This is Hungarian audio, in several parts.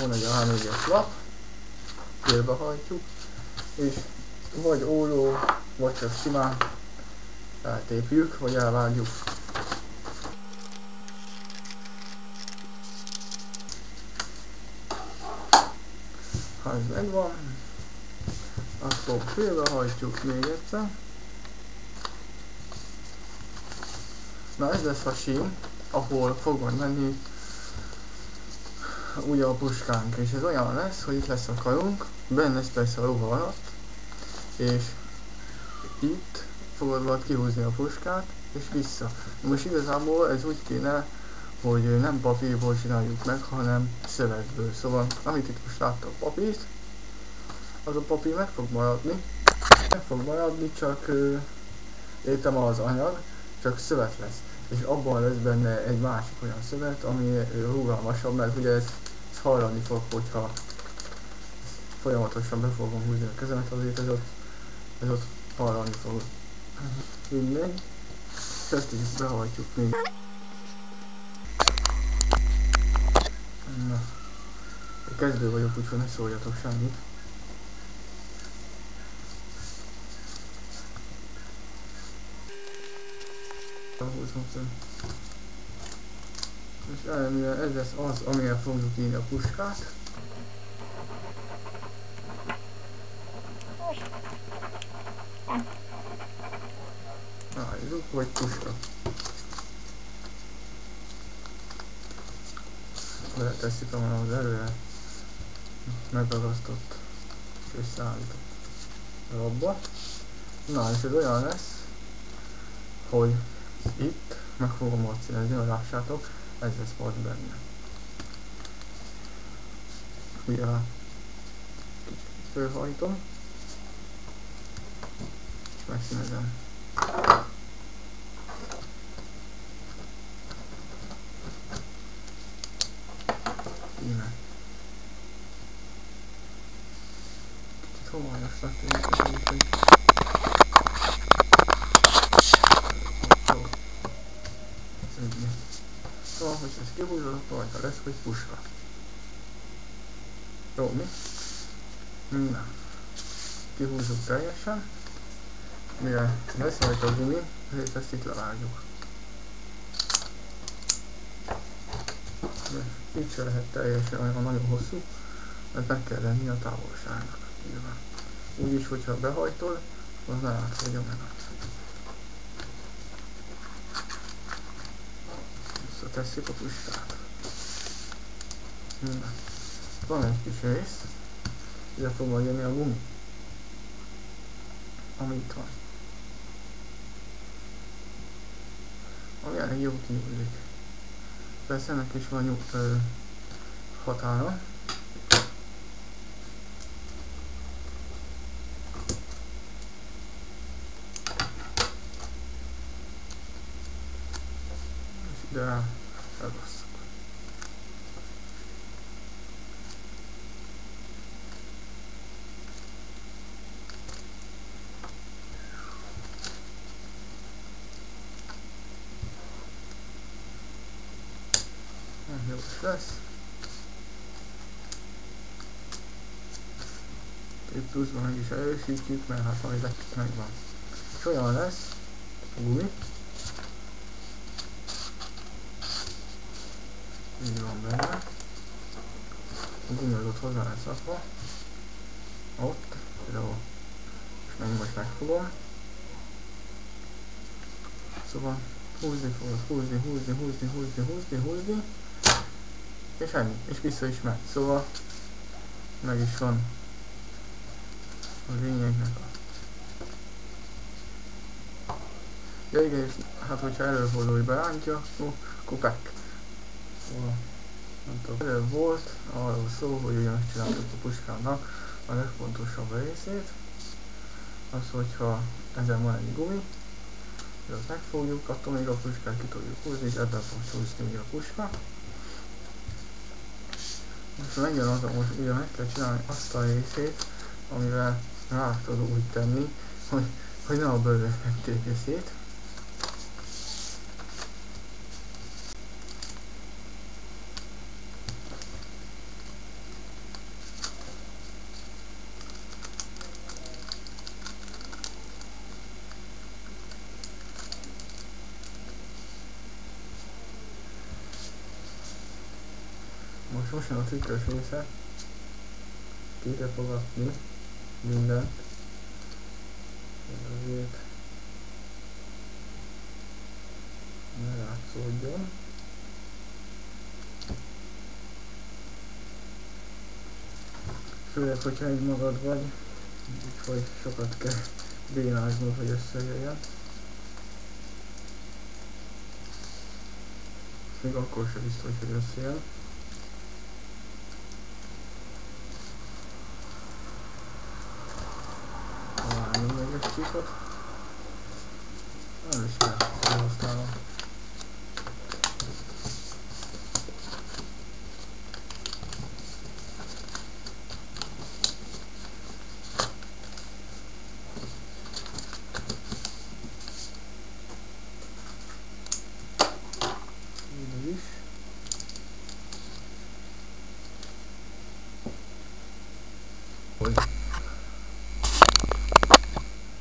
van egy A4-es lap, félbehajtjuk, és vagy óló, vagy csak simán eltépjük, vagy elvágjuk. Ha ez megvan, akkor félbehajtjuk még egyszer. Na ez lesz a sím, ahol fog majd menni ugye a puskánk, és ez olyan lesz, hogy itt lesz a karunk, benne lesz persze a ruha alatt, és itt fogod majd kihúzni a puskát, és vissza. Most igazából ez úgy kéne, hogy nem papírból csináljuk meg, hanem szövetből. Szóval, amit itt most láttak papírt, az a papír meg fog maradni, csak értem az anyag, csak szövet lesz. És abban lesz benne egy másik olyan szövet, ami rugalmasabb, mert ugye ez hallani fog, hogyha folyamatosan be fogom húzni a kezemet, azért ez ott hallani fog. Mindegy. Ezt is behajtjuk még. Na. Kezdő vagyok, úgyhogy ne szóljatok semmit. És ellenére ez lesz az, amilyen fogjuk írni a puskát. Álljuk, vagy puska. Beletesszük az előre megragasztott és összeállított labba. Na, és ez olyan lesz, hogy itt meg fogom marcinezni, hogy lássátok, ez lesz majd benne. Ugye kicsit fölhajtom, és megszínezem. Íme. Kicsit homályosnak tűnik, úgyhogy szóval, hogy ezt kihúzod, akkor rajta lesz, hogy puska. Jó, mi? Na. Kihúzzuk teljesen. Mire lesz rajta a gumi, ezért ezt itt levágjuk. De így se lehet teljesen olyan nagyon hosszú, mert meg kell lenni a távolságnak. Úgyis, hogyha behajtod, az ne átfogja meg. Visszatesszük a puskát. Na. Van egy kis rész, ide fog majd jönni a gumi, ami itt van. Ami elég jó kinyúlik. Persze ennek is van határa. És ide elbasszuk. Jó lesz. Itt pluszban meg is erősítjük, mert hát majd itt megvan. És olyan lesz a gumi. Így van benne. A gumi az ott hozzá lesz szakva. Ott. Jó. És meg most megfogom. Szóval húzni fogod, húzni. És ennyi, és vissza is megy. Szóval meg is van a lényegnek a... Ja igen, és hát hogyha előfordul, hogy berántja, akkor pek. Szóval nem tudom. Előbb volt arról szó, hogy ugye megcsináltuk a puskának a legfontosabb részét. Az, hogyha ezen van egy gumi, azt megfogjuk, attól még a puskát ki tudjuk húzni, és ebben fog csúszni ugye a puska. Most megjön az, most ugye meg kell csinálni azt a részét, amivel rá tudod úgy tenni, hogy ne a bőröknek tépje szét. most jön a trükkös része. Ki kell fogadni mindent. Ez azért ne látszódjon. Főleg, hogyha egy magad vagy, úgyhogy sokat kell bénáznod, hogy összejöjjön. Még akkor sem biztos, hogy összejön. Találni meg egy csíkot. Nem is kell, használom.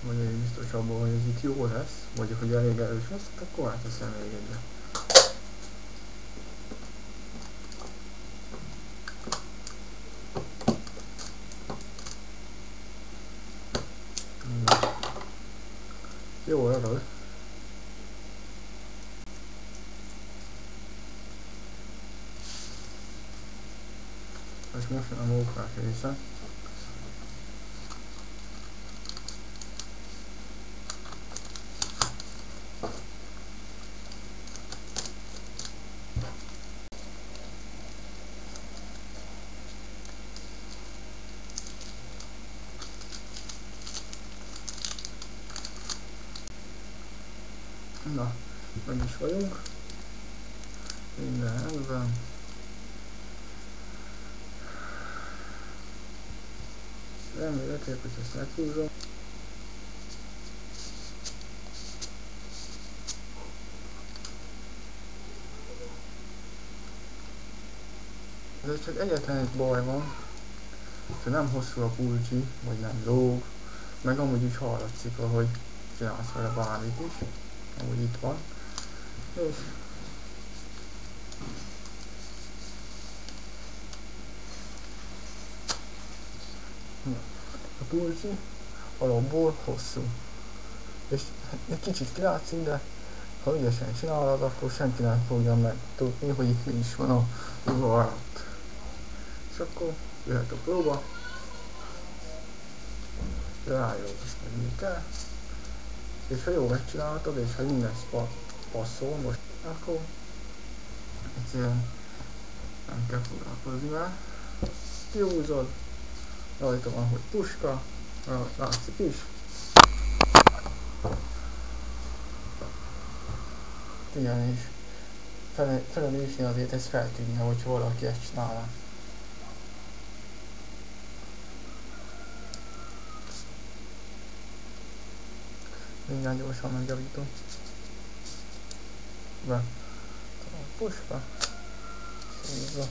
Vagy egy biztos abban, hogy ez itt jó lesz, vagy hogy elég erős lesz, akkor áteszem még egyre. Jó arad. És most jön a mókás része. Na, meg is vagyunk. Minden rendben. Remélhetőleg, hogy ezt meghúzom. De csak egyetlen egy baj van, hogy nem hosszú a pulcsi, vagy nem lóg, meg amúgy is hallatszik, ahogy csinálsz vele bármit is, ahogy itt van. És a pulcsi alapból hosszú. És egy kicsit kilátszik, de ha ügyesen csinálod, akkor senki nem fogja megtudni, hogy itt mi is van a ruha alatt. És akkor jöhet a próba. Rájól azt menni kell. És ha jól megcsináltad, és ha minden passzol most, akkor egyszerűen nem kell foglalkozni vele. Kihúzod, rajta van, hogy puska, látszik is. Igen, és felelősni azért ez feltűnne, hogyha valaki ezt csinálná. Mindjárt gyorsan megjavítom. Be. A puska. Húzva.